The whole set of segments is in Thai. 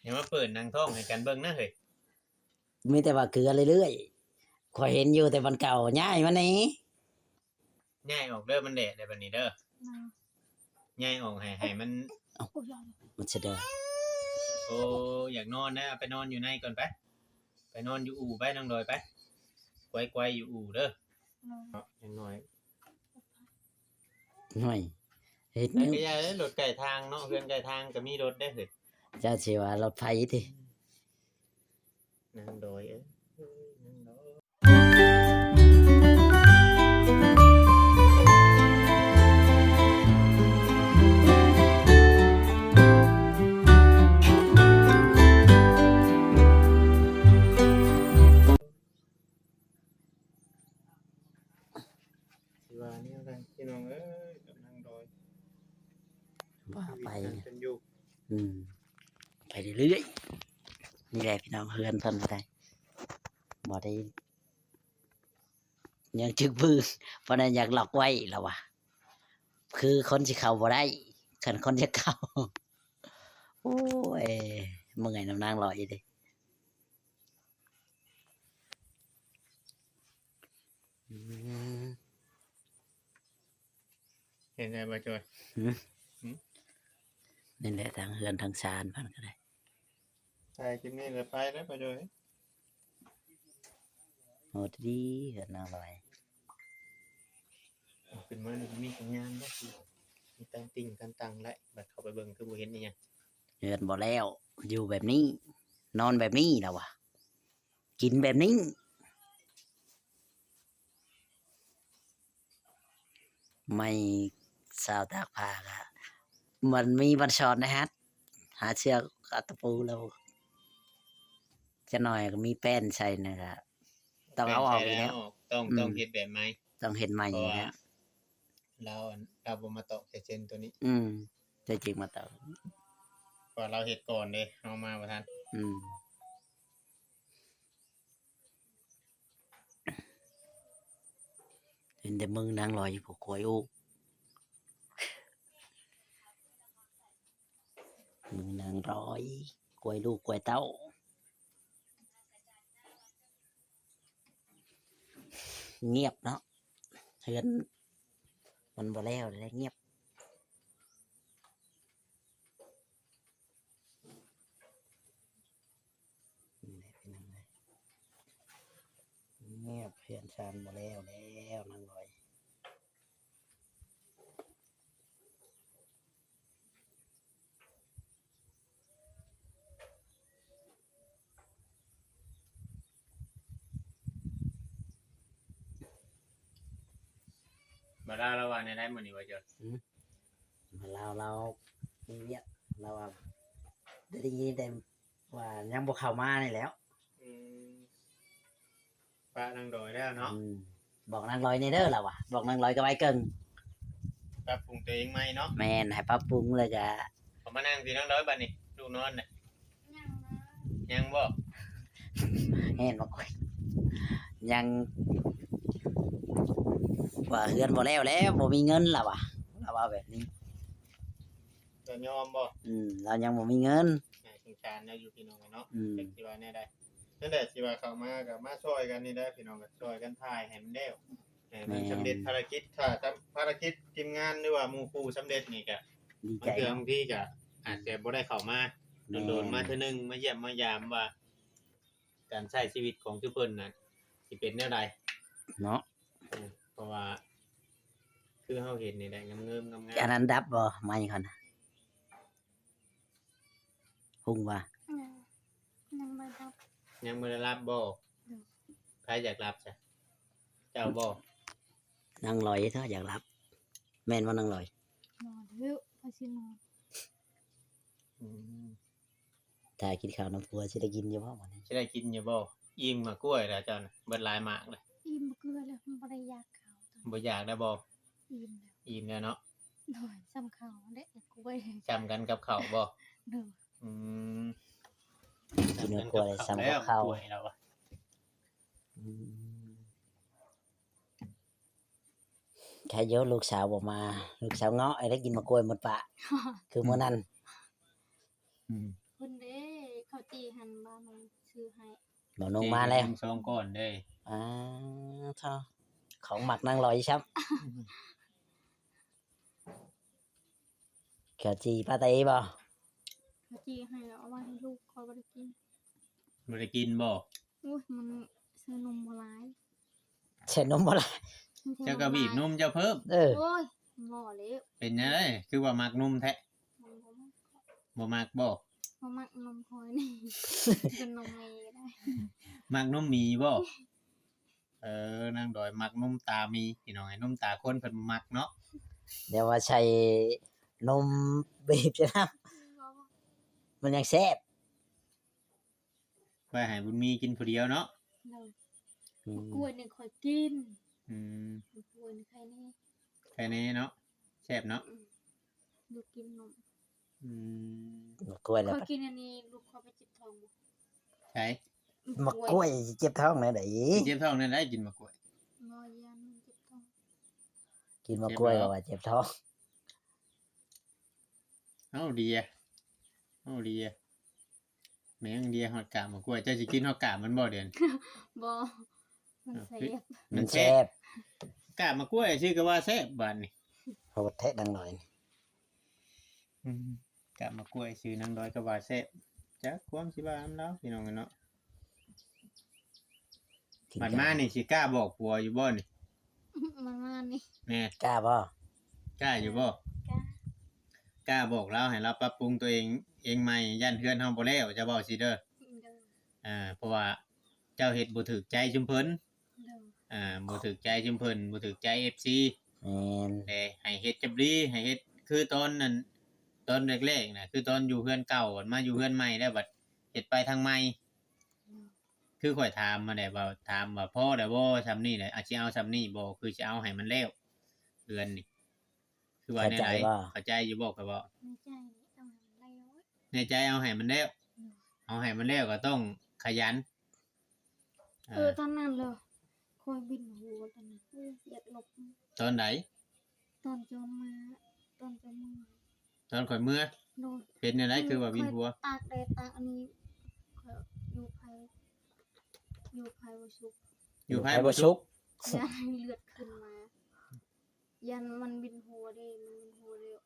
อย่ามาเปิดนางท้องให้กันเบิ่งนะเฮ้ยมีแต่ว่าเกลือเรื่อยๆข่อยเห็นอยู่แต่วันเก่าย้ายมานี่ ย้ายออกเด้อมันแดดได้บัดนี้เด้อย้ายออกให้มันมันจะเด้อ โอ้อยากนอนนะไปนอนอยู่ในก่อนไปนอนอยู่อู่ไปนางดอยไปไกวๆอยู่อู่เด้ออย่างน้อย หน่อยเฮ็ด แล้ว นิ้ว ก็อย่าได้รถไก่ทางเนาะเพื่อนไก่ทางก็มีรถได้เฮ้ย เจ้าสิว่ารถไฟติ นางดอยนางดอยสิว่าแนวใดพี่น้องเอ้ยกับนางดอย ว่าไป เป็นอยู่ ไปเรื่อยๆนี่แหละพี่น้องเฮือนเพิ่นก็ได้บ่ได้ยังจึกบือเพราะนั้นอยากหลอกไว้แล้วว่ะคือคนสิเข้าบ่ได้คันคนจะเข้าโอ้ยเมื่อยน้ำนางลอยเด้อืม เห็นได้บ่จอย นี่แหละทางเฮือนทางศาลเพิ่นก็ได้ ใช่คลิปนี้เลยไปแล้วบ่จอย โหดดีเฮือนนางลอย ขึ้นมานี่มีสัญญาณบ่คือมีตั้งติ่งกันตังและบัดเข้าไปเบิ่งคือบ่เห็นอีหยัง เฮือนบ่แล้ว อยู่แบบนี้ นอนแบบนี้แล้วว่ะกินแบบนี้ไม่สาวตากผ้าก็มันมีบันชอนนะฮะหาเชือกเอาตะปูแล้วจะหน่อยก็มีแป้นใส่นะครับต้องเอาออกอีกแล้ว ต้องเฮ็ดแบบใหม่ ต้องเห็นใหม่ เพราะ อีก ว่า แล้ว เราบ่มาตอกแต่เจนตัวนี้ จะจริงมาต่อ เพราะเราเฮ็ดก่อนเด้เฮามาบ่ทัน เห็นแต่มึงนางลอยอยู่ผูกควยอุกมึงนางร้อยกล้วยลูกกล้วยเต้าเงียบเนาะเฮือนมันบ่แล้วเลยเงียบเงียบเฮือนชานบ่แล้วนางลอยบ่ได้แล้วว่าในได้มื้อนี้ว่าเจ้า เรามีเวียกเราว่าได้ยินแต่ว่ายังบ่เข้ามานี่แหล้ว ป้านางดอยแล้วเนาะ บอกนางลอยในเด้อล่ะว่ะบอกนางลอยกับไอ้เกิง ปรับปรุงตัวเองใหม่เนาะ แม่นให้ปรับปรุงเลยก็ ผมมานั่งพี่นางดอยบัดนี้ลูกนอนน่ะยังบ่ เห็นบ่ค่อยยังว่าเฮือนบ่แล้วบ่มีเงินล่ะว่ะเราว่าแบบนี้ จะยอมบ่ เรายังบ่มีเงิน สงสารนะอยู่พี่น้องเนาะเป็นสิว่าแน่ได้นั่นแหละสิว่าเข้ามาก็มาช่วยกันนี่ได้พี่น้องก็ช่วยกันถ่ายให้มันแล้วให้มันสำเร็จภารกิจถ้าภารกิจทีมงานหรือว่าหมู่คู่สำเร็จนี่ก็ ดี บา ใจ งเทื่อบางทีก็อาจจะบ่ได้เข้ามาโดนๆมาเทื่อนึงมาเยี่ยมมายามว่า การใช้ชีวิตของทุกคนน่ะสิเป็นแนวใด เนาะ เพราะว่า คือเฮาเห็นนี่ได้งามๆงาม อันนั้นดับบ่มาอีกคนน่ะหุ่งว่า ยังไม่รับ ๆยังบ่ได้รับบ่ใครอยากรับจ้ะเจ้าบ่ นางลอยเถอะอยากรับ แม่นว่านางลอย นอนเร็วพอสินอน อืม ถ้ากินข้าวน้ำพัวสิได้กินอยู่บ่วันนี้ สิได้กินอยู่บ่อิ่มมากล้วยแล้วเจ้าน่ะเบิดหลายหมากเลย อิ่มเกลือแล้วมันบ่ได้อยากเขาตอน บ่อยากได้บ่ อิ่มแล้ว อิ่มแล้วเนาะ โดยซ้ำเขาเด็กกล้วย จำกันกับข้าวบ่ โดย อืม กินกับกล้วยซ้ำกับข้าว กล้วยแล้วอะ แค่เยอะลูกสาวบอกมา ลูกสาวเงาะไอ้ได้กินมะกล้วยหมดปะ คือมื้อนั้น คนเด้ ซื้อให้ บ่นุ่งมาแล้ว สองก้อนเด้ อ่าเท่าของหมักนางลอยครับเขียวจีปาเต้บ่ เขาจีให้แล้วเอาไว้ให้ลูกคอยบ่ได้กิน บ่ได้กินบ่ อุ้ยมันซื้อนมบ่หลาย เช่นนมบ่ล่ะ เจ้าก็บีบนมเจ้าเพิ่ม เออ โอ้ยบ่แล้ว เป็นจังได๋คือว่ามักนมแท้ มันบ่มัก บ่มักบ่ บ่มักนมคอยนี่ เป็นนมเมย์ได้ มักนมหมีบ่นางดอยมักนมตามีพี่น้องไอ้นมตาคนเพิ่นบ่มักเนาะ เดี๋ยวว่าใช้นมบีบจะนะมันยังแซ่บ ไว้ให้บุญมีกินผู้เดียวเนาะ เด้อ อืม กล้วยนี่คอยกิน อืม กล้วยนี่ใครนี่ แค่นี้เนาะแซ่บเนาะ ลูกกินนม อืม มะกล้วยแล้ว เขา ปะ กินอันนี้ลูกเขาไปจิบทองบ่ ใช่ มะกล้วยสิเจ็บท้องไหนได เจ็บท้องนั่นได้กินมะกล้วย งอยันจิบทอง กินมะกล้วยก็ว่าเจ็บท้อง เอาดีอ่ะเอาดีอ่ะแม่งดีฮอดกะมะกล้วยเจ้าสิกินฮอดกะมันบ่เดือน บ่มันเสียบ มันแซ่บ กะมะกล้วยชื่อก็ว่าแซ่บบาดนี่ โหดแท้ดังหน่อย กะมะกล้วยชื่อนางดอยก็ว่าแซ่บจักความสิว่าน้ำแล้วพี่น้องกันเนาะ กิน บัดมานี่สิกล้าบอกผัวอยู่บ่นี่ มันมานี่ แม่ กล้าบ่ กล้าอยู่บ่ กะ กล้าบอกเราให้เราปรับปรุงตัวเองใหม่ย่านเฮือนเฮาบ่แล้วจะเว้าสิเด้อ เด้อ เพราะว่าเจ้าเฮ็ดบ่ถูกใจชุมเพิ่น เด้อ บ่ถูกใจชุมเพิ่นบ่ถูกใจ FC แม่น แต่ให้เฮ็ดจับดีให้เฮ็ดคือตอนนั้นตอนแรกๆน่ะคือตอนอยู่เฮือนเก่าบัดมาอยู่เฮือนใหม่แล้วบัดเฮ็ดไปทางใหม่คือข่อยถามมาได้ว่าถามว่าพ่อได้บ่ซำนี้แหละอาจสิเอาซำนี้บ่คือสิเอาให้มันแล้วเฮือนนี่คือว่าแนวใดเข้าใจอยู่บ่ก็บ่ ในใจนี่ต้องให้มันได้ไว้ ในใจเอาให้มันแล้วเอาให้มันแล้วก็ต้องขยัน ตอนนั้นเลยคอยบินหัวตอนนั้นอยากหลบ ตอนไหน ตอนจะมาตอนจะมา ตอนข่อยเมื่อ โดน เป็นแนวใดคือว่าวินหัว ตากแดดตากอันนี้ข้อยอยู่ไผบ่สุก อยู่ไผ ไป บ่ บ่ สุ สุ ก ก ยันเลือดขึ้นมา ยันมันบินหัวเด้มันบินหัวเร็ว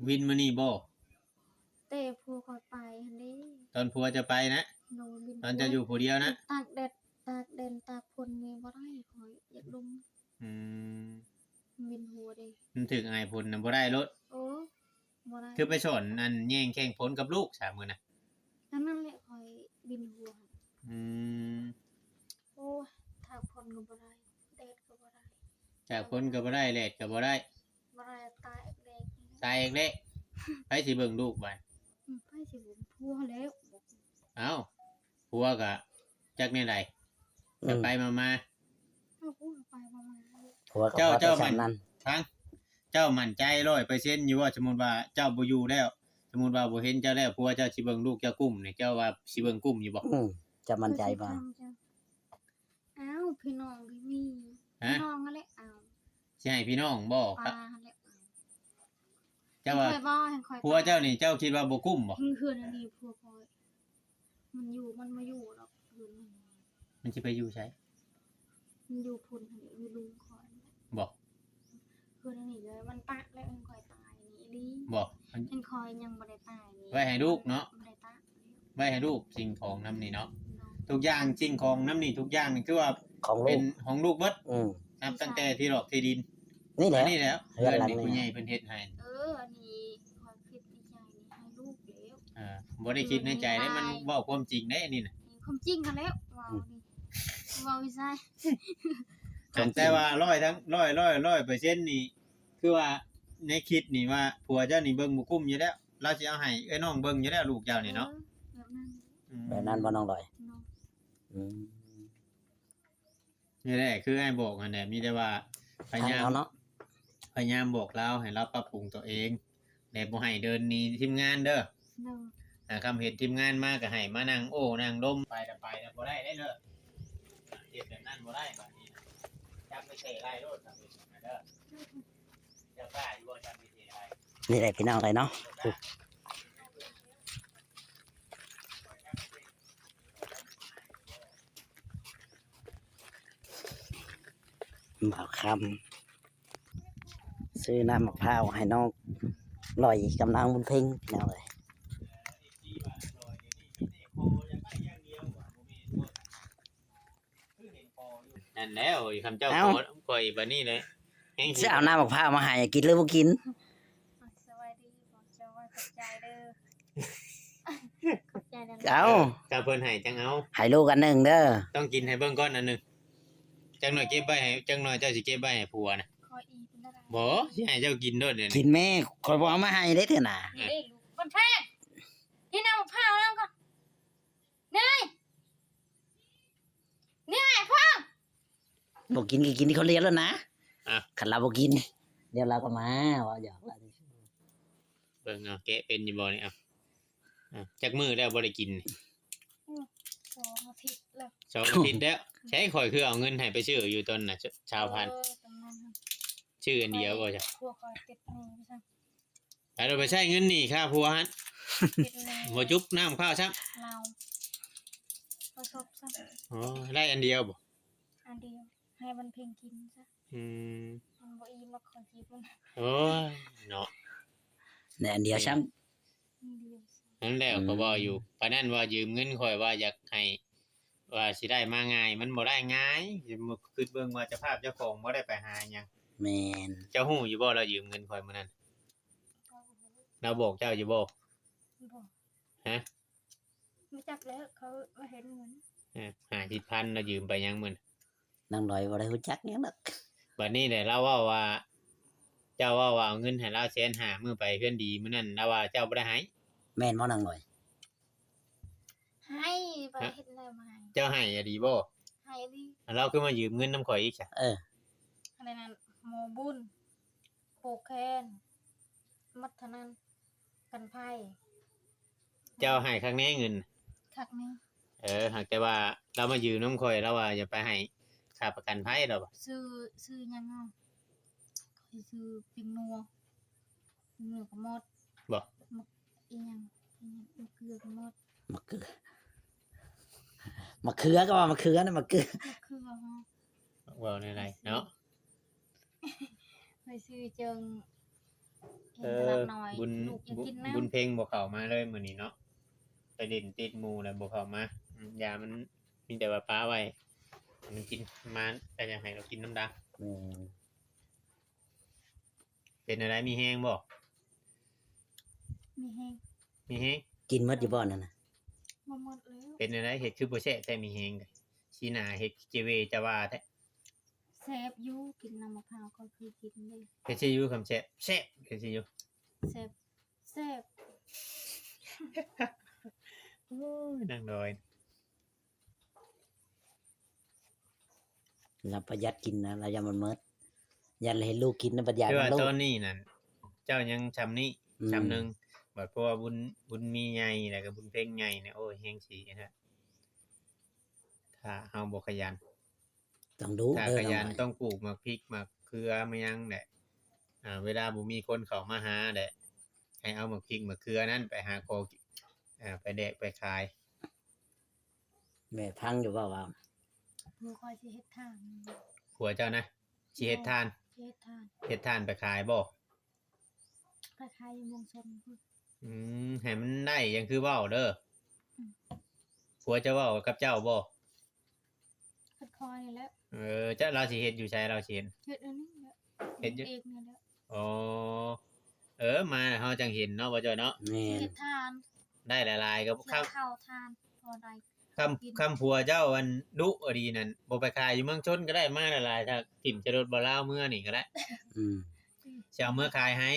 วินมื้อนี้บ่ แต่ผัวคอยไปหั่นเด้ ตอนผัวจะไปนะ โดนบิน ตอนจะอยู่ผู้เดียวนะ ตากแดดตากแดนตากฝนนี่บ่ได้คอยอยากลม อืม บินหัวเด้ มันถึงอายผลน่ะบ่ได้รถ โอ้บ่ได้ คือไปสอนอันแย่งแข่งผลกับลูกสามมื้อน่ะ นั่นแหละคอยบินหัวหั่น อืม โอ้ยตากฝนก็บ่ได้แดดก็บ่ได้ จากผลก็บ่ได้แลดก็บ่ได้ บ่ได้ตายแดด ตายเองเด้ไปสิเบิ่งลูกบัด ไปสิผมพัวแล้วบอก เอ้าผัวก็จักแนวใดจะไปมา เอาพัวไปประมาณ ผัวก็พอแต่ฉันนั้น ฟังเจ้ามั่นใจ 100% อยู่ว่าสมมุติว่าเจ้าบ่อยู่แล้ว สมมุติว่าบ่เห็นเจ้าแล้วผัวเจ้าสิเบิ่งลูกเจ้ากุ้มนี่เจ้าว่าสิเบิ่งกุ้มอยู่บ่ จะมั่นใจบ่ อ้าวพี่น้องพี่มี ฮะ พี่น้องนั่นแหละอ้าว สิให้พี่น้องบ่ ปลานั่นแหละ เจ้าว่า คอยบ่ให้คอย ผัวเจ้านี่เจ้าคิดว่าบ่กุ้มบ่ มันคืออันนี้พัวคอยมันมาอยู่หรอกคืน มันสิไปอยู่ไส มันอยู่พุ่นอยู่ลุงคอย บ่ คืออันนี้เลยมันปะแล้วมันคอยตายนี่ลี บ่มัน มันคอยยังบ่ได้ตายนี่ ไว้ให้ลูกเนาะ บ่ได้ตาย ไว้ให้ลูกสิ่งของนำนี่เนาะทุกอย่างสิ่งของนำนี่ทุกอย่างนี่คือว่า ของลู เป็ ก นของลูกเบิด อืม นับตั้งแต่ที่หลอกที่ดิน นี่แห อั ละ นนี้แล้ว เฮื เพื่ อ อน น หลัง นี่ นี่ ผู้ใหญ่เพิ่นเฮ็ดให้ อันนี้คอยคิดในใจนี่ให้ลูกแล้ว บ่ได้คิดในใจได้มันเว้าความจริงได้อันนี้น่ะ ความจริงกันแล้วว้าวนี่ว้าวไม่ใช่ แต่ว่า100% นี่คือว่าในคิดนี่ว่าผัวเจ้านี่เบิ่งบ่กุ้มอยู่แล้วเราสิเอาให้เอ้ยน้องเบิ่งอยู่แล้วลูกเจ้านี่เนาะ แบบนั้น แบบนั้นบ่น้องดอย เนาะ อืม นี่แหละคือให้บอกนั่นแหละมีแต่ว่าพ ทาง ยายาม เอาเนาะ พยายามบอกเราให้เราปรับปรุงตัวเองแต่บ่ให้เดินหนีทีมงานเด้อ เนาะ คำเห็นทีมงานมาก็ให้มานั่งโอ้นั่งดมไปแต่บ่ได้ได้เด้อเฮ็ดแบบนั้นบ่ได้บัดนี้จับไปเตะไล่โลดจับไปเด้อจะกล้าอยู่บ่จับไปเตะไล่ นี่แหละพี่น้องเลยเนาะ บ่าวคำซื้อน้ำมะพร้าวให้น้องลอยกำลังบุญเพ่งแนวเลย นั่นแล้วคำเจ้าขอคอยบัดนี้เลยแห้ง จะเอาน้ำมะพร้าวมาให้กินหรือบ่กิน สวัสดีบอกจะว่าขอบใจเด้อขอบใจเด้อ เอา ถ้าเพิ่นให้จังเอา ให้ลูกอันหนึ่งเด้อ ต้องกินให้เบิ่งก่อนอันหนึงจังหน่อยเก็บไว้ให้จังหน่อยเจ้าสิเก็บไว้ให้ผัวนะ คอยอีเป็นอะไร บ่สิให้เจ้ากินโดดเดี๋ยว กิ นี้ นแม่คอยบอกเอามาให้ได้เถอะนะ นี่ได้ลูกคนแพงนี่น้ำมะพร้าวแล้วก็นี่พ่อ บอกกินก็กินที่เขาเลี้ยงแล้วนะ อ่ะ ขันเราบอกกิน เดี๋ยวเราก็มาว่าหยอกเรา เบิ่งเอาแกะเป็นอยู่บ่นี่เอาจักมื้อแล้วบ่ได้กิน 2 อาทิตย์แล้ว สองอาทิตย์แล้วใช้ข่อยคือเอาเงินให้ไปซื้ออยู่ตอนน่ะชาวพันธุ์ ตรงนั้น ชื่ออันเดียวบ่จ้ะ พวกคอยติดหนี้ใช่ ไปเราไปใช้เงินนี่ค่าผัวหั่น ติดหนี้ บ่จุบน้ำข้าวซัก เราประสบซะ อ๋อได้อันเดียวบ่ อันเดียวให้มันเพ่งกินซะ อืม มันบ่อิ่มแล้วคอยกินมัน โอ้ยเนาะ ในอันเดียวช้ อันเดียว นั่นแหละก็บ่อยู่ปานนั้นว่ายืมเงินข่อยว่าอยากให้ว่าสิได้มาง่ายมันบ่ได้ง่ายมาคิดเบิ่งว่าเจ้าภาพเจ้าของบ่ได้ไปหาหยัง ำแมน เจ้าฮู้อยู่บ่เรายืมเงินข่อยมื้อนั้นเราบอกเจ้าอยู่บ่ บอก ฮะ ไม่จักแล้วเขามาเห็นเหมือน 50,000เรายืมไปยังมื้อ นางลอยบ่ได้รู้จักหยังดอก บัดนี้แหละเราเว้าว่า เจ้าว่าเอาเงินให้เรา150,000มื้อไปเพื่อนดีมื้อนั้นเราว่าเจ้าบ่ได้ให้ แม่นบ่นางลอย ให้ไปเห็นแล้วมาให้ เจ้าให้อะดีบ่ ให้ดิ เราคือมายืมเงินนำข่อยอีกจ้ะ เออ อะไรนั้นหมูบุญปลูกแคน มัดเทานั้นกันไพ่ เจ้าให้ครั้งนี้เงิน คักนี้ หากแต่ว่าเรามายืมน้ำข่อยแล้วว่าอย่าไปให้ค่าประกันภัยเราบ่ ซื้อยังไงคอยซื้อปิงนัวกับมด บ่ อีหยังมะเขือกับมด มะเขือมะเขือก็ว่ามะเขือนะมะเขือ มะเขือฮะ เว้าในไรเนาะ คอยซื้อเจิงเห็ เอน ต อ ลาดน้อย บุญ ลูกอยากกิน บุญ น้ำ เพ็งบ่เข้ามาเลยมื้อนี้เนาะไปเด่นติดหมู่แล้วบ่เข้ามายามันมีแต่ว่าป้าไว้มันกินมาแต่ยังให้เรากินน้ำดา แม่น เป็นอะไรมีแห้งบ่ มีแห้ง มีแห้ง กินหมดอยู่บ่นั่นน่ะ มาหมดแล้ว เป็นอะไรเฮ็ดคือบ่แซ่บแต่มีแห้งเลยชีหน้าเฮ็ดเจเวจะว่าแท้ แซบอยูกินน้ำมะพร้าวก็คือกินเลย เฮ็ดสิอยู่คำแซ่บแซ่บเฮ็ดสิอยู่ แซบแซบ โอ้ยนางดอย เราประหยัดกินนะเราอย่ามันหมดอย่าให้ลูกกินนะประหยัด คือ มั ว่าน ลูก ตอนนี้นั่นเจ้ายังชำนี้ ชำหนึงบัดเพราะว่าบุญมีใหญ่แล้วก็บุญเพ่งใหญ่เนี่ยโอ้ยแฮงสีนะถ้าเฮาบ่ขยัน ต้องดู ถ้า เด้อ ขยัน น้องลอย ต้องปลูกหมากพริกหมากเขือมายังแหละเวลาบ่มีคนเข้ามาหาแหละให้เอาหมากพริกหมากเขือนั้นไปหาโคไปแดกไปขาย แม่พังอยู่บ่ว่า มือคอยสิเฮ็ดทาน ผัวเจ้านะสิเฮ็ดทาน เฮ็ดทาน เฮ็ดทานไปขายบ่ คล้ายๆอยู่เมองชนพุ่น ให้มันได้ยังคือเว้าเด้อผัวจะเว้ากับเจ้าบ่ คัดคอยนี่แหล้ว เจ้าเราสิเฮ็ดอยู่ใช้เราสิเฮ็ด เฮ็ดอันนี้แหละ เฮ็ดอยู่ เองนี่แหละ อ๋อมาแล้วเฮาจังเห็นเนาะบ่จ้อยเนาะ แม่น เฮ็ดทาน ได้หลายๆก็ เสี ข้า ยว ข้าวทานพอได้ คำผัวเจ้าอันดุอดีนั่นบ่ไปขายอยู่เมืองชนก็ได้มาหลายๆถ้าถิ่มจะรถบ่ลาวเมื่อนี่ก็ได้ อืม สิเอาเมื่อขายให้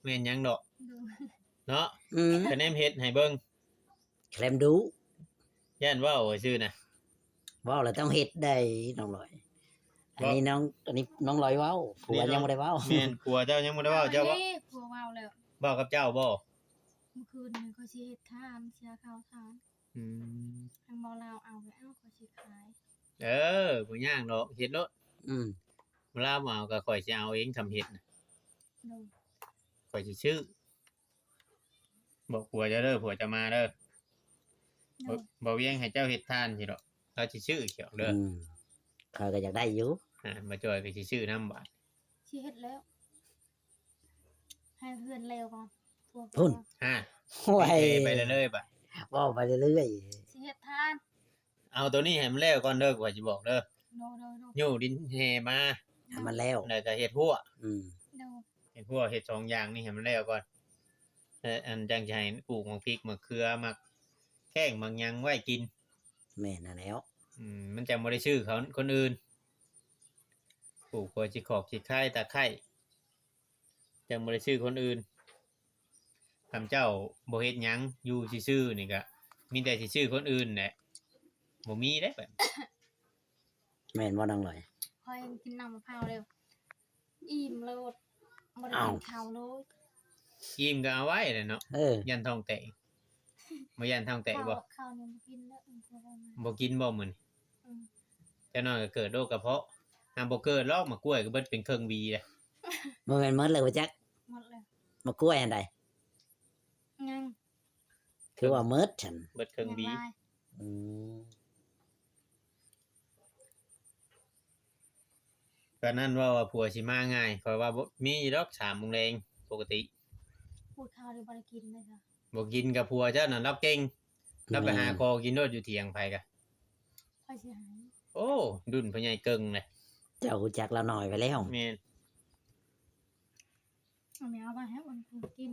แม่นหยังดอก ดู เนาะ อืม คะแนนเฮ็ดให้เบิ่ง แคลมดู ย่านเว้าซื่อนะ เว้าแล้วต้องเฮ็ดได้น้องลอยอันนี้น้องลอยเว้าผัวยังบ่ได้เว้า แม่นผัวเจ้ายังบ่ได้เว้าเจ้าเว้า ผัวเว้าแล้ว เว้ากับเจ้าบ่ เมื่อคืนนี้เขาสิเฮ็ดทานเสียข้าวทาน อืม ทางบ่ลาวเอาไปเอาเขาสิขาย บ่ยากดอกเฮ็ดโลด อืม เวลาบ่เอาก็ข่อยสิเอาเองทำเฮ็ดน่ะ ดู ข่อยสิซื้อบอกผัวเจ้าเด้อผัวจะมาเด้อ ดู บ่เวียงให้เจ้าเฮ็ดทานสิดอกเราสิซื้อเขียวเด้อ อืมเขาก็อยากได้อยู่ เ มาจอยก็สิชื่อน้ำบาด ชีเฮ็ดแล้ว ให้เพื่อนเร็วก่อนตัว พุ่น ฮ่า โอ้ย ไปเรื่อยๆบ่ เว้าไปเรื่อย ชีเฮ็ดทาน เอาตัวนี้ให้มันแล้วก่อนเด้อว่าสิบอกเด้อ โน โยดินแห่มา ๆให้มันแล้ว แล้วก็เฮ็ดหัว อืม โน เฮ็ดหัวเฮ็ด2อย่างนี่ให้มันแล้วก่อนอันจังสิให้ปลูกมักพริกมักเขือมักแข้งมักหยังไว้กิน แม่นน่ะแล้ว มันจะบ่ได้ชื่อเขาคนอื่นปลูกหัวสิขอกสิไข่ตะไคร้จังบ่ได้ชื่อคนอื่นคำเจ้าบ่เฮ็ดหยังอยู่ซื่อๆนี่ก็มีแต่สิชื่อคนอื่นแหละบ่มีเด้แบบ แม่นบ่นางลอย พอยังกินน้ำมะพร้าวเร็ว อิ่มเลยบ่ได้ อ้าว กินข้าวเลย อิ่มก็เอาไว้แหละเนาะ เออ ยันท้องแตกบ่ยันท้องแตกบ่ ข้าวเนี่ยบ่กินแล้วเพราะว่ามัน บ่กินบ่มื้อนี้ อืม เจ้าน้อยก็เกิดโรคกระเพาะหาบ่เกิดหรอกมะกล้วยก็เบิดเป็นเครื่องบีเลย บ่แม่นหมดเลยว่าจัก หมดเลย มากล้วยอันใด ยัง คือว่าหมดฉัน เบิดเครื่องบี ยังไง อืม ก็นั่นว่าผัวสิมาง่ายข่อยว่าบ่มีดอก3 โมงแรงปกติ พูดข้าวเดี๋ยวบ่ได้กินเลยค่ะ บ่กินกับผัวเจ้านั่นเราเก่งเราไปหาคอกินโนดอยู่เถียงไผกะ ค่อยสิหาย โอ้ดุนพ่อใหญ่เกิงเลย เจ้ารู้จักเราหน่อยไปแล้ว แม่น เอาแมวมาให้มันกิน